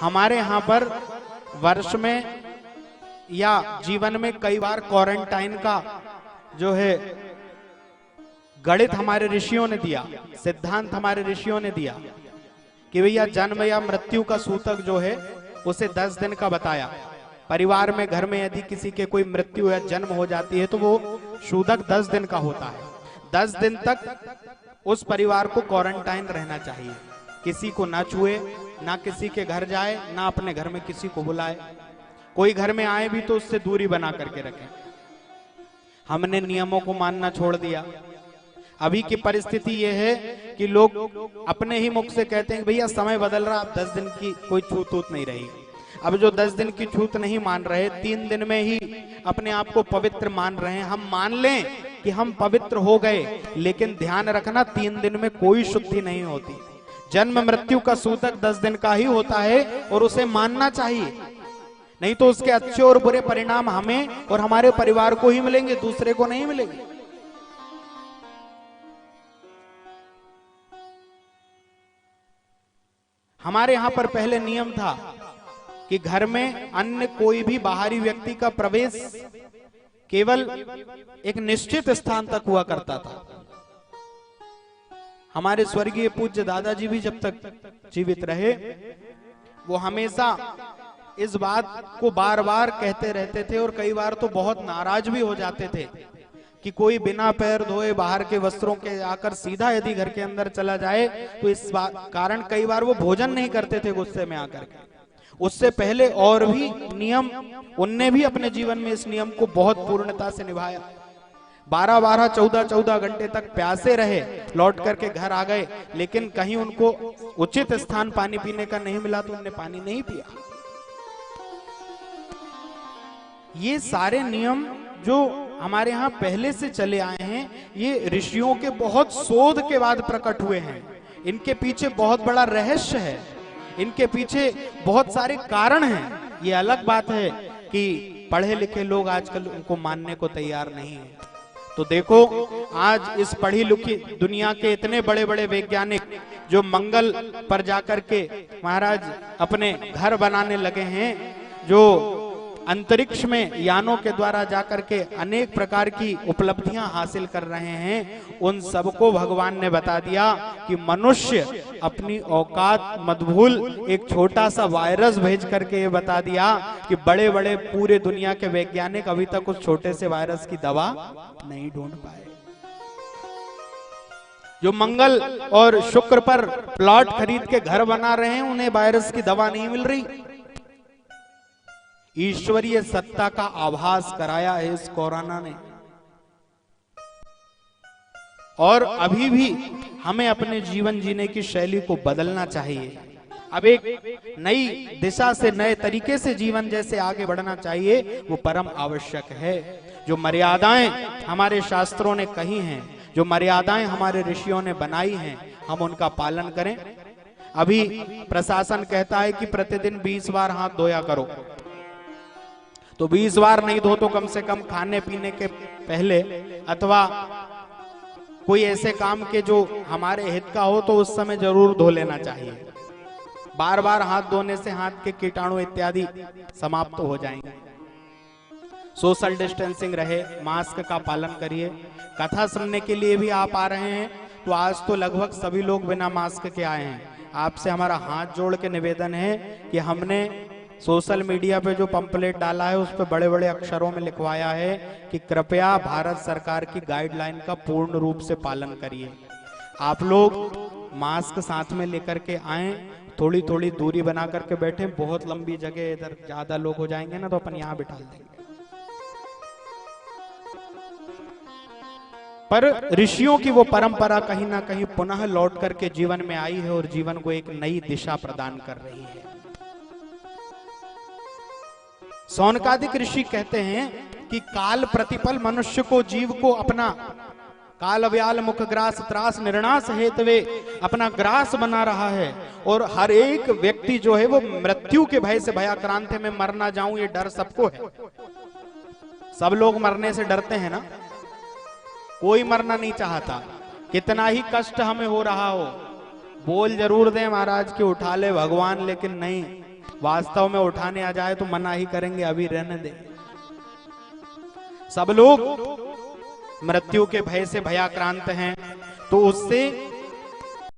हमारे यहाँ पर वर्ष में या जीवन में कई बार क्वारंटाइन का जो है गणित हमारे ऋषियों ने दिया, सिद्धांत हमारे ऋषियों ने दिया कि भैया जन्म या मृत्यु का सूतक जो है उसे 10 दिन का बताया। परिवार में, घर में यदि किसी के कोई मृत्यु या जन्म हो जाती है तो वो सूतक 10 दिन का होता है। 10 दिन तक उस परिवार को क्वारंटाइन रहना चाहिए, किसी को ना छुए, ना किसी के घर जाए, ना अपने घर में किसी को बुलाए, कोई घर में आए भी तो उससे दूरी बना करके रखें। हमने नियमों को मानना छोड़ दिया। अभी की परिस्थिति यह है कि लोग अपने ही मुख से कहते हैं भैया समय बदल रहा, अब 10 दिन की कोई छूत नहीं रही। अब जो 10 दिन की छूत नहीं मान रहे, 3 दिन में ही अपने आप को पवित्र मान रहे हैं। हम मान लें कि हम पवित्र हो गए, लेकिन ध्यान रखना 3 दिन में कोई शुद्धि नहीं होती। जन्म मृत्यु का सूतक 10 दिन का ही होता है और उसे मानना चाहिए, नहीं तो उसके अच्छे और बुरे परिणाम हमें और हमारे परिवार को ही मिलेंगे, दूसरे को नहीं मिलेंगे। हमारे यहां पर पहले नियम था कि घर में अन्य कोई भी बाहरी व्यक्ति का प्रवेश केवल एक निश्चित स्थान तक हुआ करता था। हमारे स्वर्गीय पूज्य दादाजी भी जब तक जीवित रहे, वो हमेशा इस बात को बार बार कहते रहते थे और कई बार तो बहुत नाराज भी हो जाते थे कि कोई बिना पैर धोए बाहर के वस्त्रों के आकर सीधा यदि घर के अंदर चला जाए तो इस कारण कई बार वो भोजन नहीं करते थे गुस्से में आकर के। उससे पहले और भी नियम उनने भी अपने जीवन में इस नियम को बहुत पूर्णता से निभाया। 12-12, 14-14 घंटे तक प्यासे रहे, लौट करके घर आ गए, लेकिन कहीं उनको उचित स्थान पानी पीने का नहीं मिला तो उन्होंने पानी नहीं पिया। ये सारे नियम जो हमारे यहाँ पहले से चले आए हैं, ये ऋषियों के बहुत शोध के बाद प्रकट हुए हैं। इनके पीछे बहुत बड़ा रहस्य है, इनके पीछे बहुत सारे कारण हैं। ये अलग बात है कि पढ़े लिखे लोग आजकल उनको मानने को तैयार नहीं है। तो देखो, आज इस पढ़ी लिखी दुनिया के इतने बड़े बड़े वैज्ञानिक जो मंगल पर जाकर के महाराज अपने घर बनाने लगे हैं, जो अंतरिक्ष में यानों के द्वारा जाकर के अनेक प्रकार की उपलब्धियां हासिल कर रहे हैं, उन सबको भगवान ने बता दिया कि मनुष्य अपनी औकात मत भूल एक छोटा सा वायरस भेज करके ये बता दिया कि बड़े बड़े पूरे दुनिया के वैज्ञानिक अभी तक उस छोटे से वायरस की दवा नहीं ढूंढ पाए। जो मंगल और शुक्र पर प्लॉट खरीद के घर बना रहे हैं, उन्हें वायरस की दवा नहीं मिल रही। ईश्वरीय सत्ता का आभास कराया है इस कोरोना ने। और अभी भी हमें अपने जीवन जीने की शैली को बदलना चाहिए। अब एक नई दिशा से, नए तरीके से जीवन जैसे आगे बढ़ना चाहिए, वो परम आवश्यक है। जो मर्यादाएं हमारे शास्त्रों ने कही हैं, जो मर्यादाएं हमारे ऋषियों ने बनाई हैं, हम उनका पालन करें। अभी प्रशासन कहता है कि प्रतिदिन 20 बार हाथ धोया करो, तो 20 बार नहीं धो तो कम से कम खाने पीने के पहले अथवा कोई ऐसे काम के जो हमारे हित का हो तो उस समय जरूर धो लेना चाहिए। बार बार हाथ धोने से हाथ के कीटाणु इत्यादि समाप्त हो जाएंगे। सोशल डिस्टेंसिंग रहे, मास्क का पालन करिए। कथा सुनने के लिए भी आप आ रहे हैं, तो आज तो लगभग सभी लोग बिना मास्क के आए हैं। आपसे हमारा हाथ जोड़ के निवेदन है कि हमने सोशल मीडिया पे जो पंपलेट डाला है उस पे बड़े बड़े अक्षरों में लिखवाया है कि कृपया भारत सरकार की गाइडलाइन का पूर्ण रूप से पालन करिए। आप लोग मास्क साथ में लेकर के आए, थोड़ी थोड़ी दूरी बना करके बैठे। बहुत लंबी जगह, इधर ज्यादा लोग हो जाएंगे ना तो अपन यहाँ बिठा देंगे। पर ऋषियों की वो परंपरा कहीं ना कहीं पुनः लौट करके जीवन में आई है और जीवन को एक नई दिशा प्रदान कर रही है। सौनकादिक ऋषि कहते हैं कि काल प्रतिपल मनुष्य को, जीव को अपना काल व्याल मुख ग्रास त्रास निर्णास हेतवे अपना ग्रास बना रहा है। और हर एक व्यक्ति जो है वो मृत्यु के भय से भयाक्रांत है। मैं मर ना जाऊं ये डर सबको है। सब लोग मरने से डरते हैं ना, कोई मरना नहीं चाहता। कितना ही कष्ट हमें हो रहा हो, बोल जरूर दें महाराज के उठा ले भगवान, लेकिन नहीं, वास्तव में उठाने आ जाए तो मना ही करेंगे, अभी रहने दे। सब लोग मृत्यु के भय से भयाक्रांत हैं, तो उससे